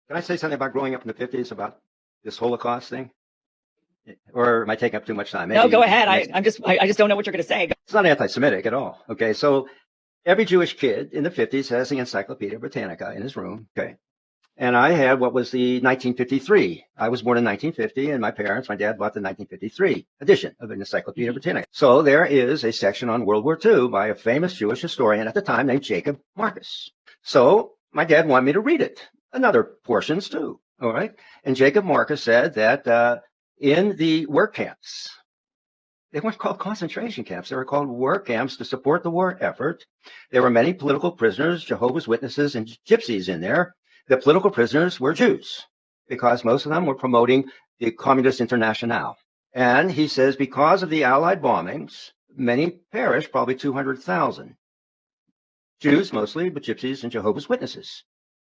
Can I say something about growing up in the 50s about this Holocaust thing? Or am I taking up too much time? No, go Maybe ahead. next. I just don't know what you're going to say. It's not anti-Semitic at all. Okay, so every Jewish kid in the 50s has the Encyclopedia Britannica in his room. Okay, and I had what was the 1953. I was born in 1950, and my dad bought the 1953 edition of the Encyclopedia Britannica. So there is a section on World War II by a famous Jewish historian at the time named Jacob Marcus. So my dad wanted me to read it, and other portions too. All right, and Jacob Marcus said that in the work camps, they weren't called concentration camps. They were called work camps to support the war effort. There were many political prisoners, Jehovah's Witnesses, and gypsies in there. The political prisoners were Jews because most of them were promoting the Communist Internationale. And he says because of the Allied bombings, many perished, probably 200,000. Jews mostly, but gypsies and Jehovah's Witnesses.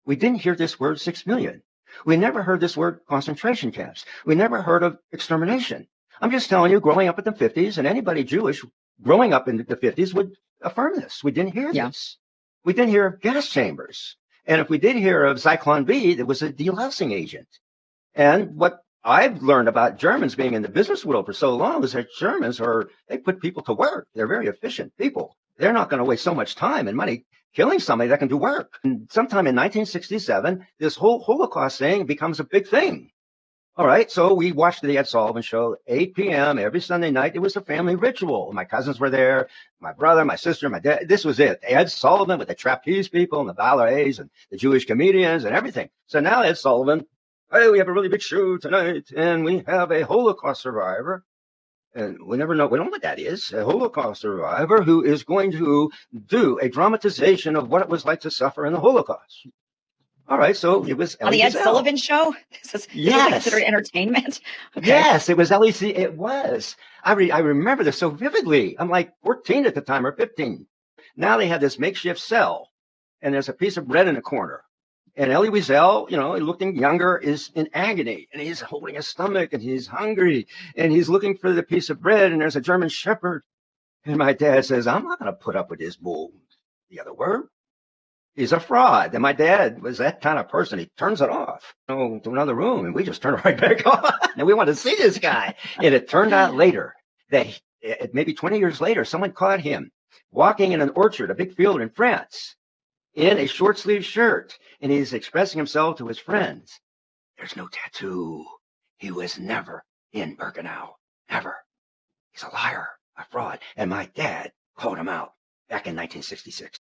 We didn't hear this word 6 million. We never heard this word concentration camps. We never heard of extermination. I'm just telling you, growing up in the 50s, and anybody Jewish growing up in the 50s would affirm this. We didn't hear this. We didn't hear of gas chambers. And if we did hear of Zyklon B, it was a delousing agent. And what I've learned about Germans being in the business world for so long is that Germans they put people to work. They're very efficient people. They're not going to waste so much time and money killing somebody that can do work. And sometime in 1967, this whole Holocaust thing becomes a big thing. All right, so we watched the Ed Sullivan Show, 8 p.m. every Sunday night. It was a family ritual. My cousins were there, my brother, my sister, my dad. This was it. Ed Sullivan with the trapeze people and the ballets and the Jewish comedians and everything. So now Ed Sullivan, hey, we have a really big show tonight, and we have a Holocaust survivor. And we don't know what that is, a Holocaust survivor who is going to do a dramatization of what it was like to suffer in the Holocaust. All right, so it was on the Ed Sullivan Show. This is considered entertainment. Okay. Yes, it was LEC. It was. I remember this so vividly. I'm like 14 at the time or 15. Now they have this makeshift cell, and there's a piece of bread in the corner. And Elie Wiesel, looking younger, is in agony, and he's holding his stomach, and he's hungry, and he's looking for the piece of bread, and there's a German shepherd. And my dad says, I'm not going to put up with this bull. The other word. He's a fraud. And my dad was that kind of person. He turns it off to another room, and we just turn it right back on. And we want to see this guy. And it turned out later that maybe 20 years later, someone caught him walking in an orchard, a big field in France, in a short sleeve shirt. And he's expressing himself to his friends. There's no tattoo. He was never in Birkenau. Never. He's a liar, a fraud. And my dad called him out back in 1966.